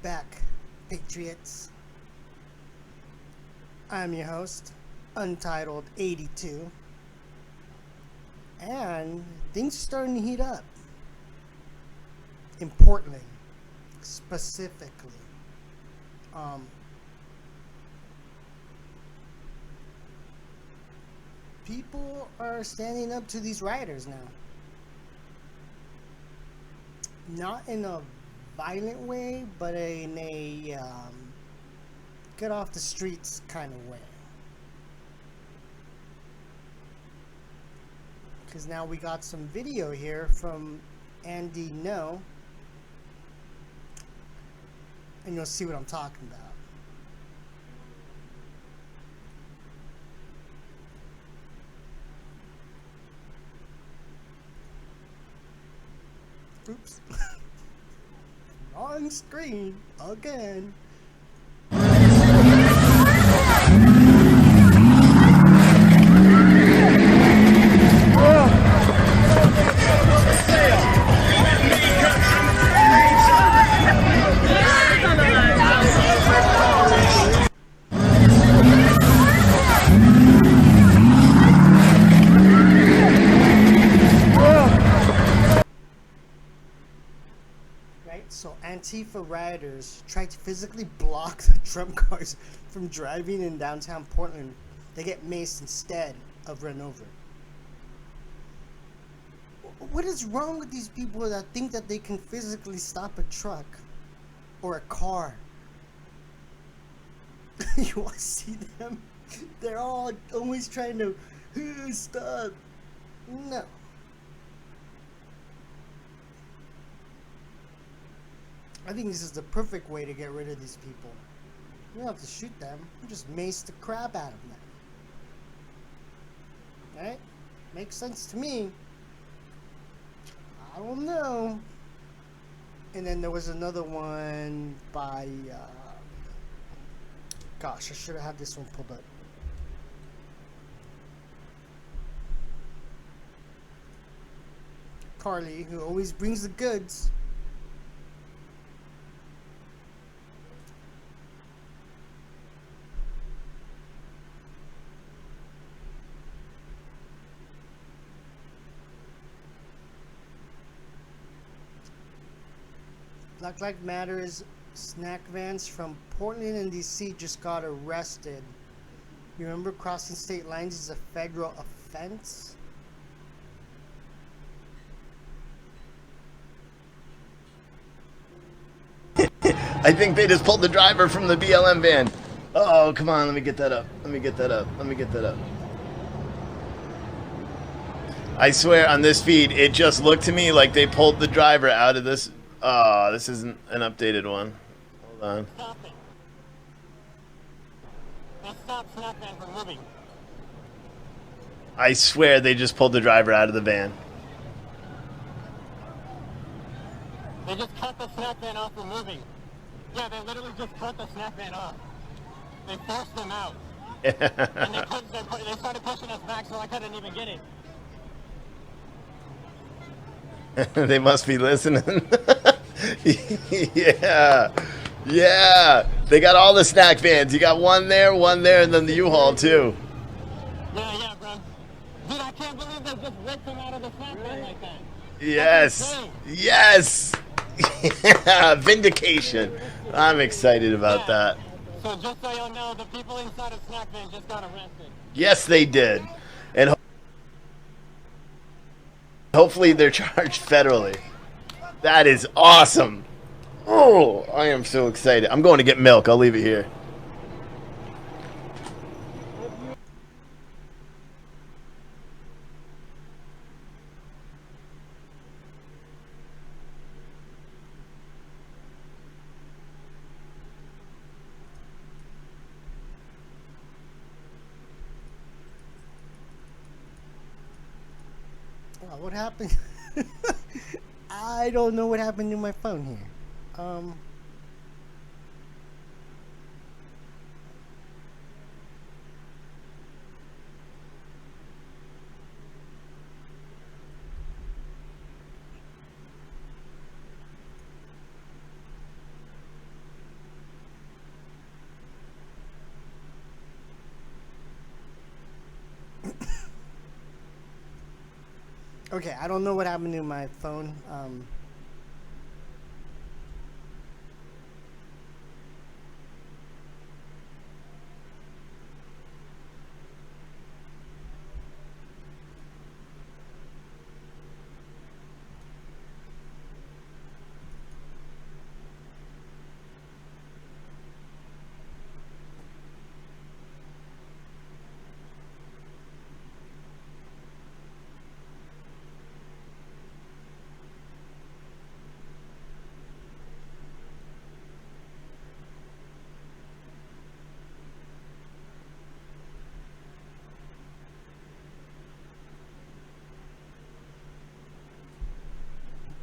back, Patriots. I'm your host, Untitled 82, and things are starting to heat up in Portland, specifically. People are standing up to these rioters now. Not in a violent way, but in a get off the streets kind of way. Because now we got some video here from Andy No, and you'll see what I'm talking about. Oops. Wrong screen again. So Antifa rioters tried to physically block the Trump cars from driving in downtown Portland. They get maced instead of run over. What is wrong with these people that think that they can physically stop a truck or a car? You want to see them? They're all always trying to stop. No. I think this is the perfect way to get rid of these people. You don't have to shoot them. You just mace the crap out of them. Right? Makes sense to me. I don't know. And then there was another one by... gosh, I should have had this one pulled up. Carly, who always brings the goods. Black Lives Matter's snack vans from Portland and DC just got arrested. You remember crossing state lines is a federal offense? I think they just pulled the driver from the BLM van. Oh, come on, let me get that up. Let me get that up. I swear on this feed, it just looked to me like they pulled the driver out of this. Oh, this isn't an updated one. Hold on. Stop it. Let's stop snack van from moving. I swear they just pulled the driver out of the van. They just cut the snack van off from moving. Yeah, they literally just cut the snack van off. They forced them out. And they started pushing us back so I couldn't even get it. They must be listening. Yeah. They got all the snack vans. You got one there, and then the U-Haul too. Yeah, bro. Dude, I can't believe they just ripped them out of the snack van like that. Yes. Vindication. I'm excited about that. So just so y'all know, the people inside of snack van just got arrested. Yes, they did. And hopefully they're charged federally. That is awesome. Oh, I am so excited. I'm going to get milk. I'll leave it here. What happened? I don't know what happened to my phone here. Okay, I don't know what happened to my phone.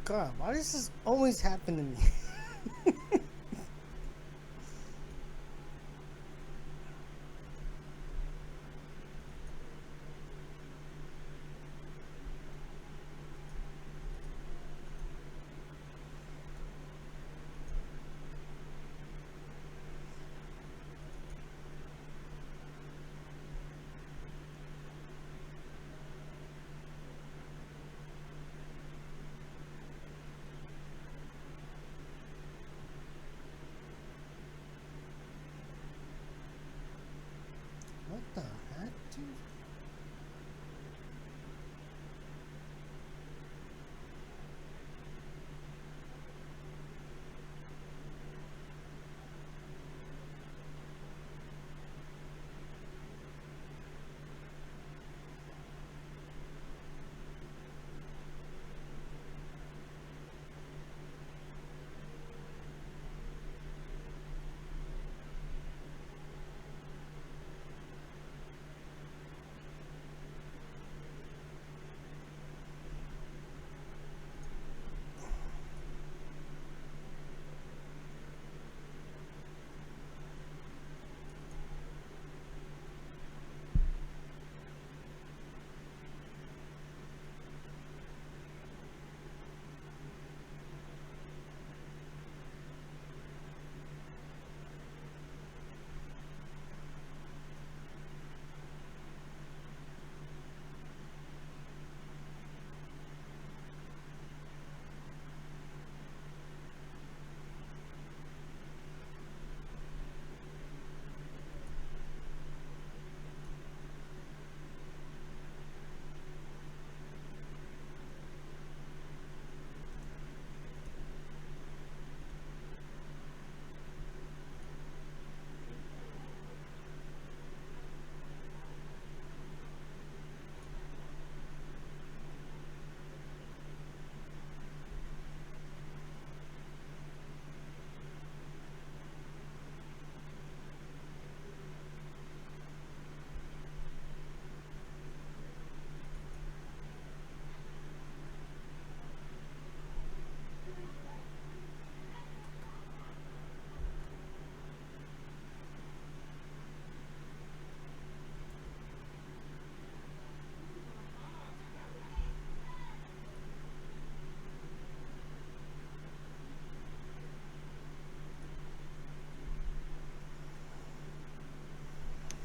God, why does this always happen to me? What the heck, dude?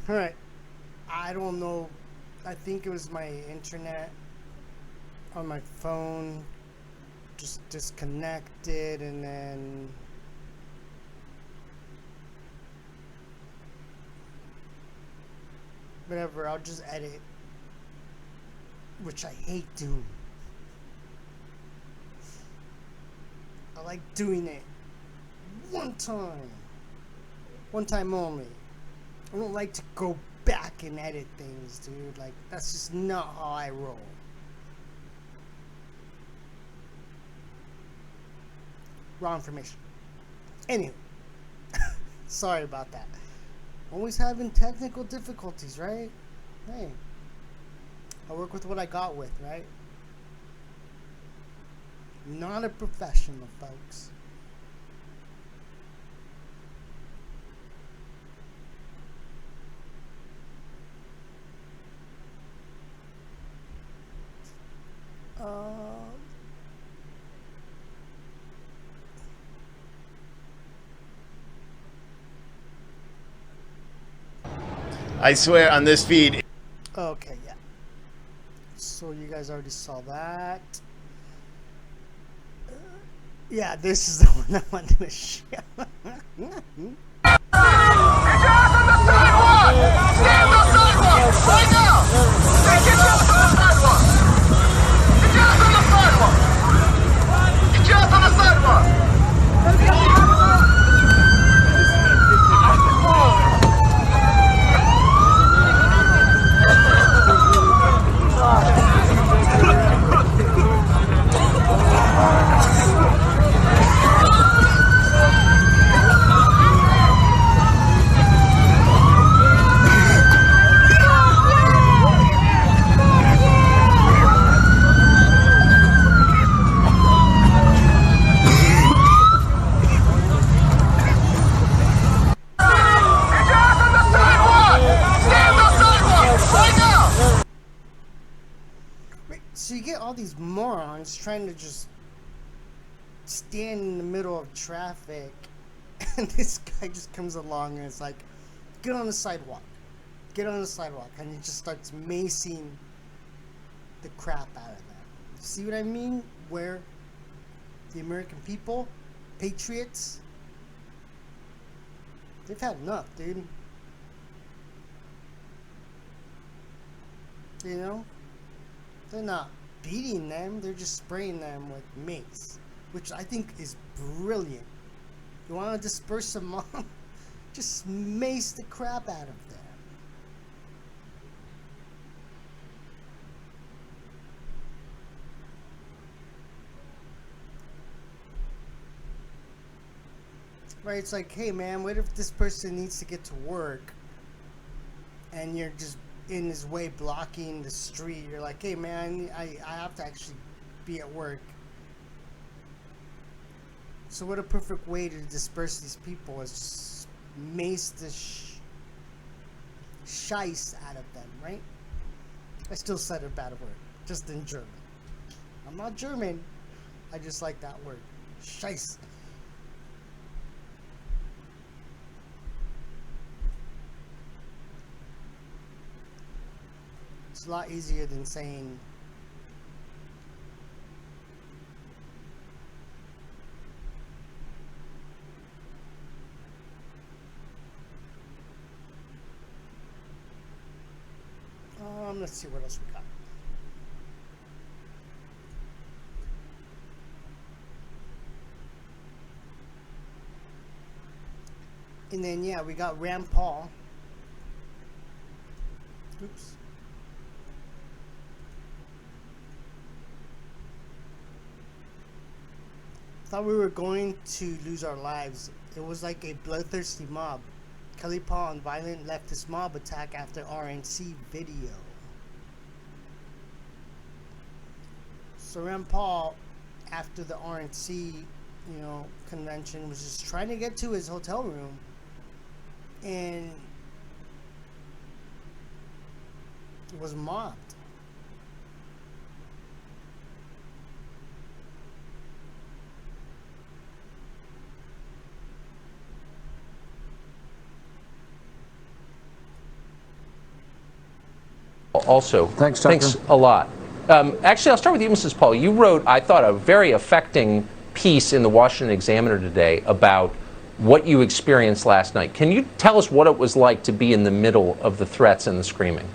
Alright. I don't know. I think it was my internet on my phone just disconnected, and then whatever, I'll just edit, which I hate doing. I like doing it one time only. I don't like to go back and edit things, dude. Like, that's just not how I roll. Wrong information. Anyway, sorry about that. Always having technical difficulties, right? Hey, I work with what I got with, right? Not a professional, folks. I swear on this feed. Okay, yeah. So you guys already saw that. Yeah, this is the one I wanted to show. So you get all these morons trying to just stand in the middle of traffic, and this guy just comes along and it's like, get on the sidewalk. Get on the sidewalk. And he just starts macing the crap out of them. See what I mean? Where the American people, patriots, they've had enough, dude. You know? They're not beating them, they're just spraying them with mace, which I think is brilliant. You want to disperse them all? Just mace the crap out of them. Right, it's like, hey man, what if this person needs to get to work and you're just in his way blocking the street? You're like, hey man, I have to actually be at work. So what a perfect way to disperse these people is just mace the scheisse out of them, right? I still said a bad word, just in German. I'm not German, I just like that word, scheisse. It's a lot easier than saying let's see what else we got. And then yeah, we got Rand Paul. Oops. Thought we were going to lose our lives. It was like a bloodthirsty mob. Kelly Paul and violent leftist mob attack after RNC video. So Rand Paul, after the RNC, convention, was just trying to get to his hotel room, and was mobbed. Also, thanks a lot. Actually, I'll start with you, Mrs. Paul. You wrote, I thought, a very affecting piece in the Washington Examiner today about what you experienced last night. Can you tell us what it was like to be in the middle of the threats and the screaming?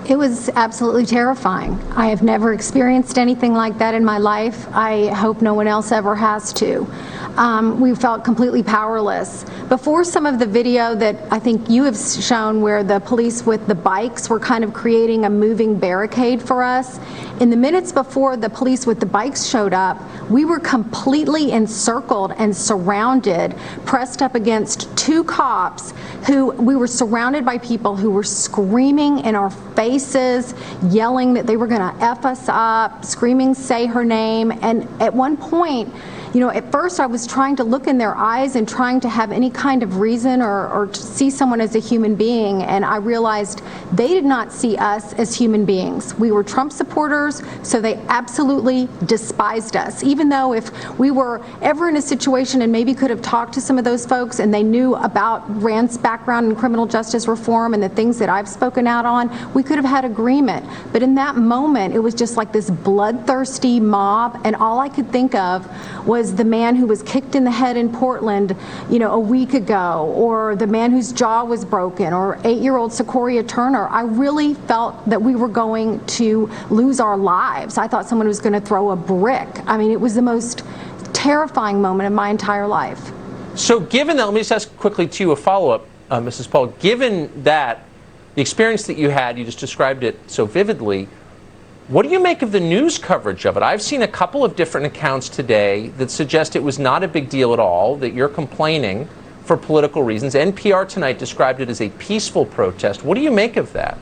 It was absolutely terrifying. I have never experienced anything like that in my life. I hope no one else ever has to. We felt completely powerless. Before some of the video that I think you have shown where the police with the bikes were kind of creating a moving barricade for us, in the minutes before the police with the bikes showed up, we were completely encircled and surrounded, pressed up against two cops who we were surrounded by people who were screaming in our faces, yelling that they were going to F us up, screaming, say her name. And at one point, You know, at first I was trying to look in their eyes and trying to have any kind of reason or to see someone as a human being, and I realized they did not see us as human beings. We were Trump supporters, so they absolutely despised us. Even though if we were ever in a situation and maybe could have talked to some of those folks and they knew about Rand's background in criminal justice reform and the things that I've spoken out on, we could have had agreement. But in that moment, it was just like this bloodthirsty mob, and all I could think of was the man who was kicked in the head in Portland, you know, a week ago, or the man whose jaw was broken, or 8-year-old Sequoia Turner. I really felt that we were going to lose our lives. I thought someone was going to throw a brick. I mean, it was the most terrifying moment of my entire life. So given that, let me just ask quickly to you a follow-up, Mrs. Paul. Given that, the experience that you had, you just described it so vividly, what do you make of the news coverage of it? I've seen a couple of different accounts today that suggest it was not a big deal at all, that you're complaining for political reasons. NPR tonight described it as a peaceful protest. What do you make of that?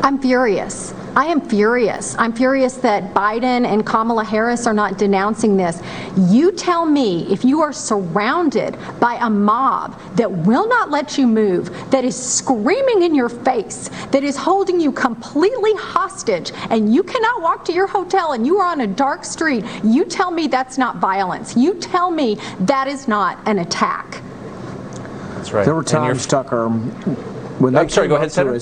I'm furious. I am furious. I'm furious that Biden and Kamala Harris are not denouncing this. You tell me, if you are surrounded by a mob that will not let you move, that is screaming in your face, that is holding you completely hostage, and you cannot walk to your hotel and you are on a dark street, you tell me that's not violence. You tell me that is not an attack. That's right. There were times, Tucker, when they sorry, go ahead, Senator.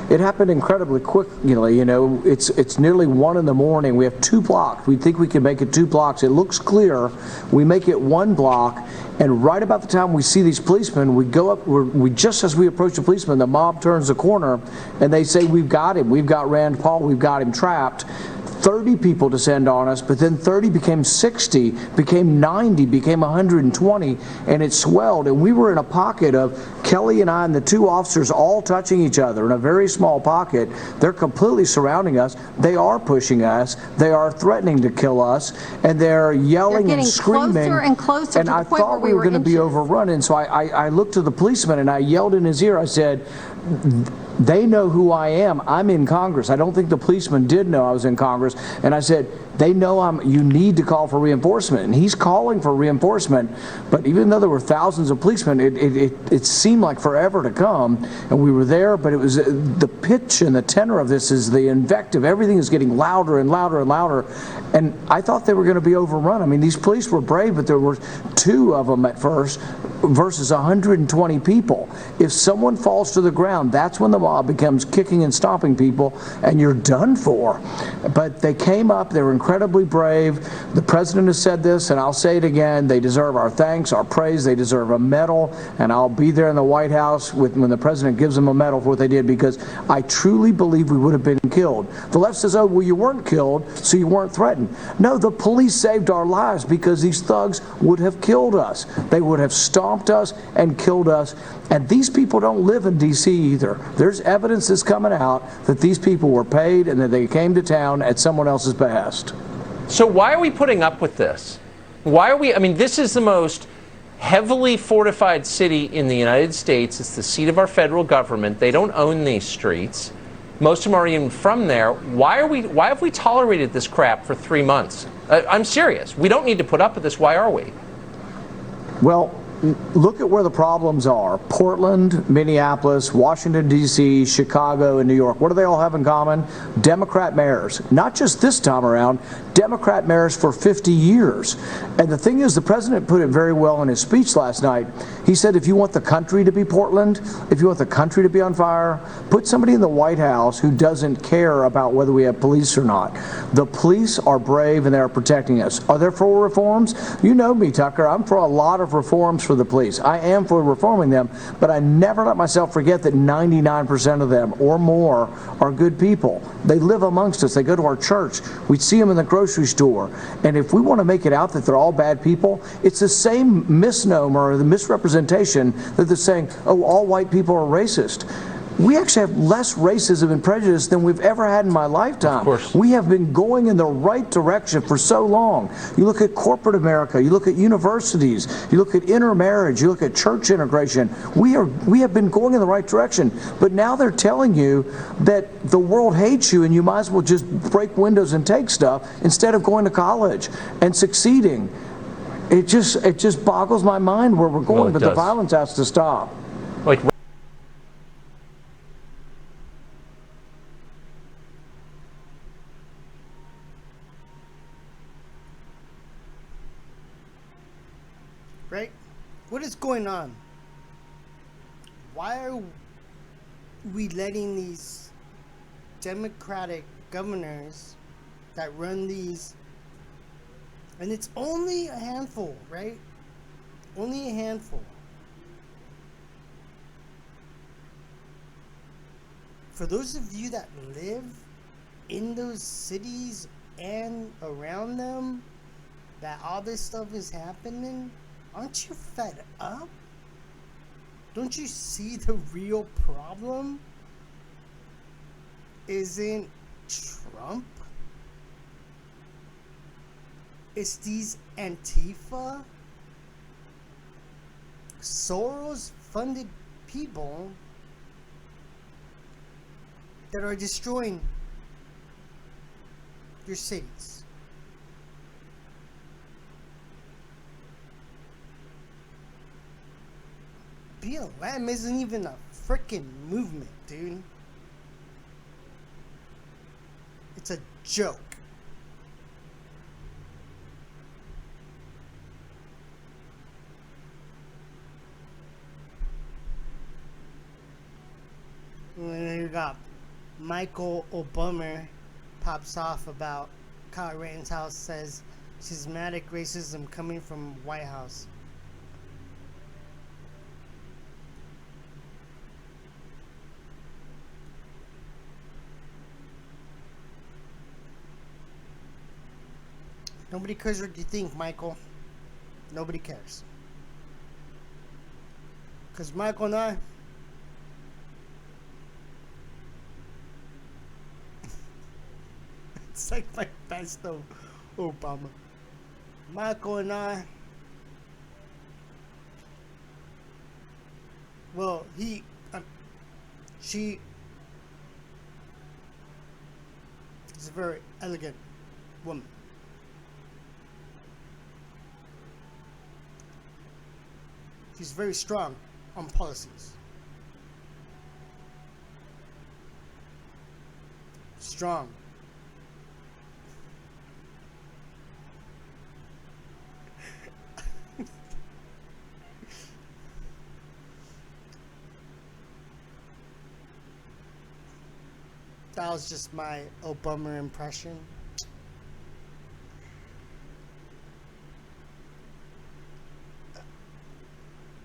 It happened incredibly quickly. You know, it's nearly 1 in the morning. We have 2 blocks. We think we can make it 2 blocks. It looks clear. We make it 1 block, and right about the time we see these policemen, we go up. Just as we approach the policeman, the mob turns the corner, and they say, "We've got him. We've got Rand Paul. We've got him trapped." 30 people descend on us, but then 30 became 60, became 90, became 120, and it swelled. And we were in a pocket of Kelly and I and the 2 officers all touching each other in a very small pocket. They're completely surrounding us. They are pushing us. They are threatening to kill us, and they're yelling and screaming. Closer and closer and to the I point thought where we were going to be overrun. And so I looked to the policeman and I yelled in his ear. I said, "They know who I am. I'm in Congress." I don't think the policeman did know I was in Congress. And I said, "They know you need to call for reinforcement." And he's calling for reinforcement. But even though there were thousands of policemen, it seemed like forever to come. And we were there, but it was the pitch and the tenor of this is the invective. Everything is getting louder and louder and louder. And I thought they were going to be overrun. I mean, these police were brave, but there were 2 of them at first versus 120 people. If someone falls to the ground, that's when the mob becomes kicking and stomping people, and you're done for. But they came up. They were incredibly brave. The president has said this, and I'll say it again. They deserve our thanks, our praise. They deserve a medal, and I'll be there in the White House when the president gives them a medal for what they did, because I truly believe we would have been killed. The left says, "Oh, well, you weren't killed, so you weren't threatened." No, the police saved our lives because these thugs would have killed us. They would have stomped us and killed us. And these people don't live in D.C. either. There's evidence that's coming out that these people were paid and that they came to town at someone else's behest. So why are we putting up with this? Why are we, I mean, this is the most heavily fortified city in the United States. It's the seat of our federal government. They don't own these streets. Most of them are even from there. Why have we tolerated this crap for 3 months? I'm serious. We don't need to put up with this. Why are we? Well, look at where the problems are. Portland, Minneapolis, Washington, D.C., Chicago, and New York. What do they all have in common? Democrat mayors. Not just this time around, Democrat mayors for 50 years. And the thing is, the president put it very well in his speech last night. He said, if you want the country to be Portland, if you want the country to be on fire, put somebody in the White House who doesn't care about whether we have police or not. The police are brave and they are protecting us. Are there for reforms? You know me, Tucker. I'm for a lot of reforms for the police. I am for reforming them, but I never let myself forget that 99% of them or more are good people. They live amongst us. They go to our church. We see them in the grocery store. And if we want to make it out that they're all bad people, it's the same misnomer or the misrepresentation that they're saying, oh, all white people are racist. we actually have less racism and prejudice than we've ever had in my lifetime. Of course. We have been going in the right direction for so long. You look at corporate America, you look at universities, you look at intermarriage, you look at church integration. We have been going in the right direction, but now they're telling you that the world hates you and you might as well just break windows and take stuff instead of going to college and succeeding. It just boggles my mind where we're going, Well, it but the does. violence has to stop. Like, right? What is going on? Why are we letting these Democratic governors that run these, and it's only a handful, right? Only a handful. For those of you that live in those cities and around them, that all this stuff is happening, aren't you fed up? Don't you see the real problem isn't Trump? It's these Antifa, Soros-funded people that are destroying your cities. BLM isn't even a freaking movement, dude. It's a joke. And then you got Michael Obama pops off about Kyle Rittenhouse, says systematic racism coming from White House. Nobody cares what you think, Michael. Nobody cares. Because Michael and I, it's like my best Obama. Michael and I, well, she is a very elegant woman. She's very strong on policies. Strong. That was just my Obama impression.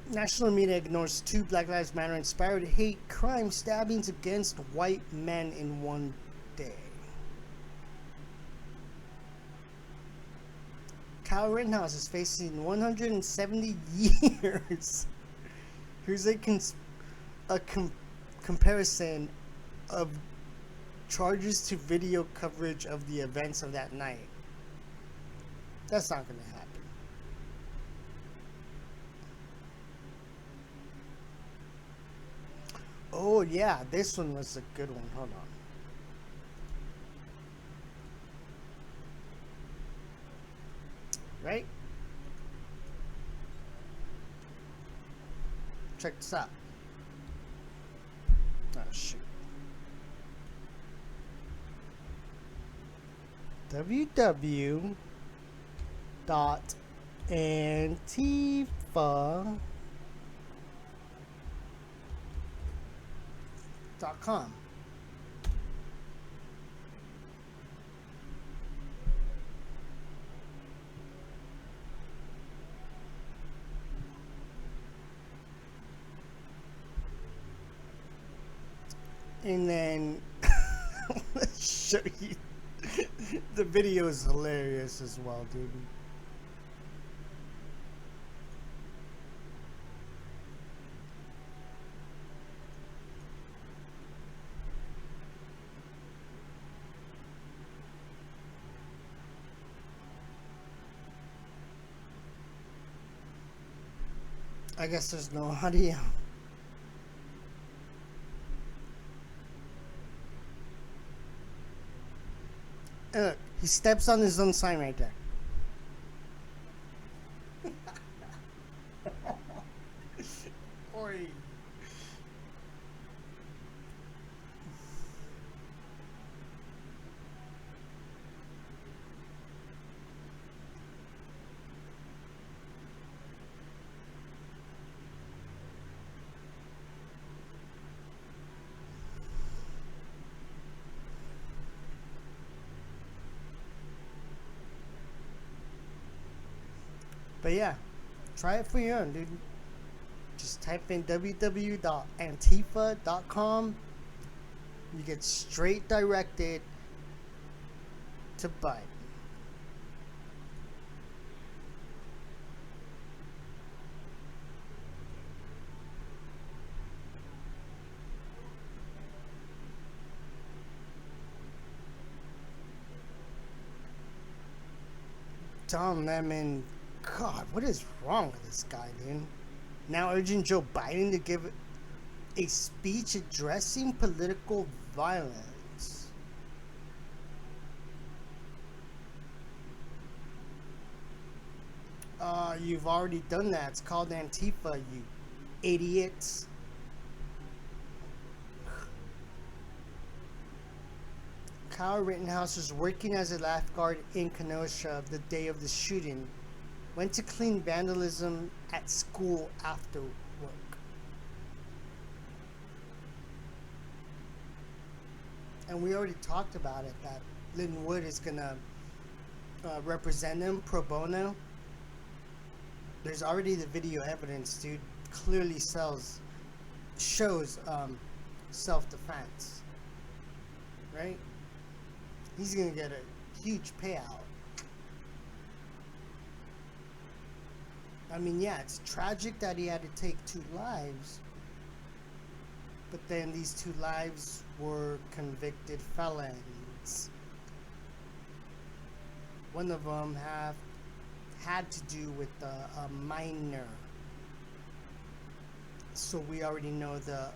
National media ignores 2 Black Lives Matter inspired hate crime stabbings against white men in one day. Kyle Rittenhouse is facing 170 years. Here's a comparison of charges to video coverage of the events of that night. That's not going to happen. Oh yeah, this one was a good one. Hold on. Right? Check this out. Oh shoot. www.antifa.com. And then let's show you. The video is hilarious as well, dude. I guess there's no audio. Look, he steps on his own sign right there. Oi. But yeah, try it for your own, dude. Just type in www.antifa.com. You get straight directed to Biden. Don Lemon, God, what is wrong with this guy, dude? Now urging Joe Biden to give a speech addressing political violence. You've already done that. It's called Antifa, you idiots. Kyle Rittenhouse was working as a lifeguard in Kenosha the day of the shooting. Went to clean vandalism at school after work. And we already talked about it, that Lynn Wood is gonna represent him pro bono. There's already the video evidence, dude. Clearly shows self-defense, right? He's gonna get a huge payout. I mean, yeah, it's tragic that he had to take 2 lives, but then these 2 lives were convicted felons. One of them had to do with a minor, so we already know the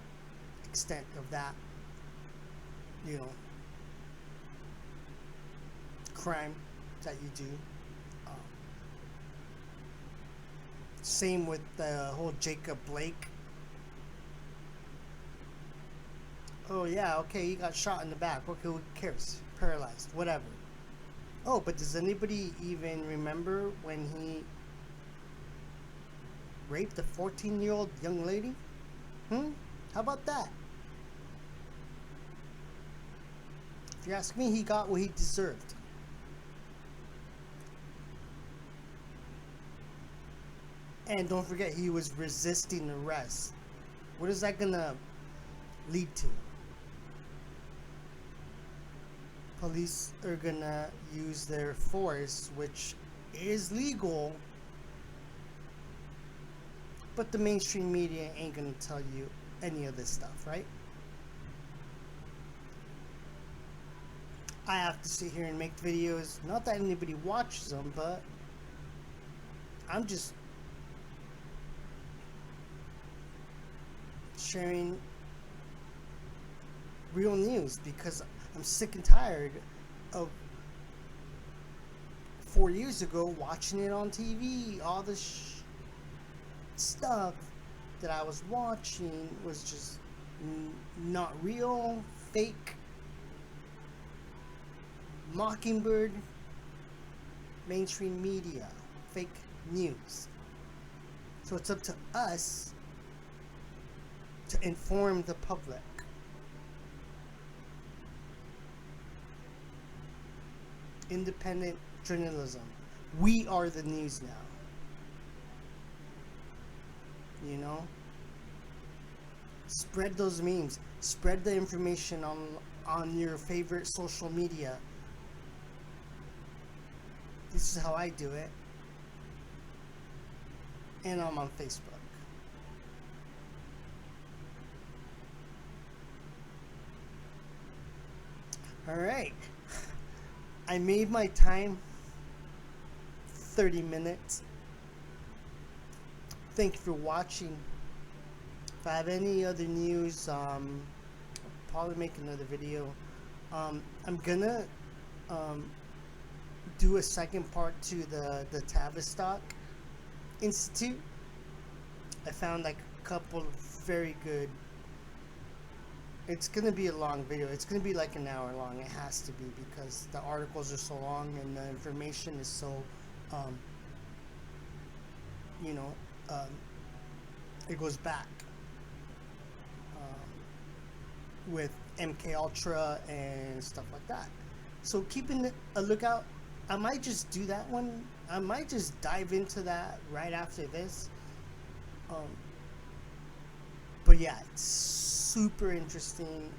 extent of that, you know, crime that you do. Same with the whole Jacob Blake. Oh yeah, okay, he got shot in the back. Okay, who cares? Paralyzed, whatever. Oh, but does anybody even remember when he raped a 14-year-old young lady? How about that? If you ask me, he got what he deserved. And don't forget, he was resisting arrest. What is that gonna lead to? Police are gonna use their force, which is legal, but the mainstream media ain't gonna tell you any of this stuff, right? I have to sit here and make videos, not that anybody watches them, but I'm just sharing real news because I'm sick and tired of 4 years ago watching it on TV. All the stuff that I was watching was just not real, fake. Mockingbird, mainstream media, fake news. So it's up to us to inform the public. Independent journalism. We are the news now. You know? Spread those memes. Spread the information on your favorite social media. This is how I do it. And I'm on Facebook. Alright. I made my time 30 minutes. thank you for watching. If I have any other news, I'll probably make another video. I'm gonna do a second part to the Tavistock Institute. I found like a couple of very good. It's gonna be a long video. It's gonna be like an hour long. It has to be, because the articles are so long and the information is so, it goes back with MK Ultra and stuff like that. So keeping a lookout. I might just do that one. I might just dive into that right after this. But yeah, it's super interesting.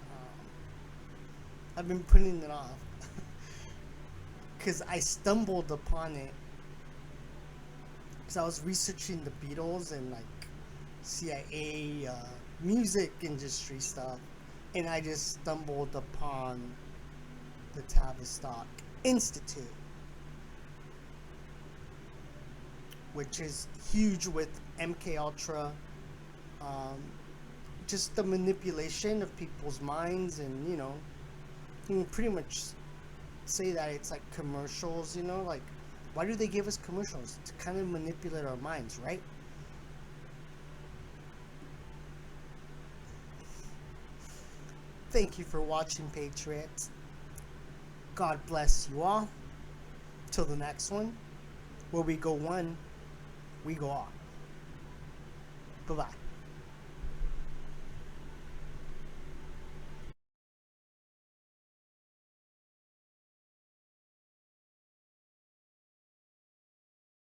I've been putting it off because I stumbled upon it because I was researching the Beatles and like CIA music industry stuff, and I just stumbled upon the Tavistock Institute, which is huge with MK Ultra. Just the manipulation of people's minds, and you can pretty much say that it's like commercials. Like, why do they give us commercials? To kind of manipulate our minds, right? Thank you for watching, Patriots. God bless you all. Till the next one, where we go one, we go all. Bye-bye.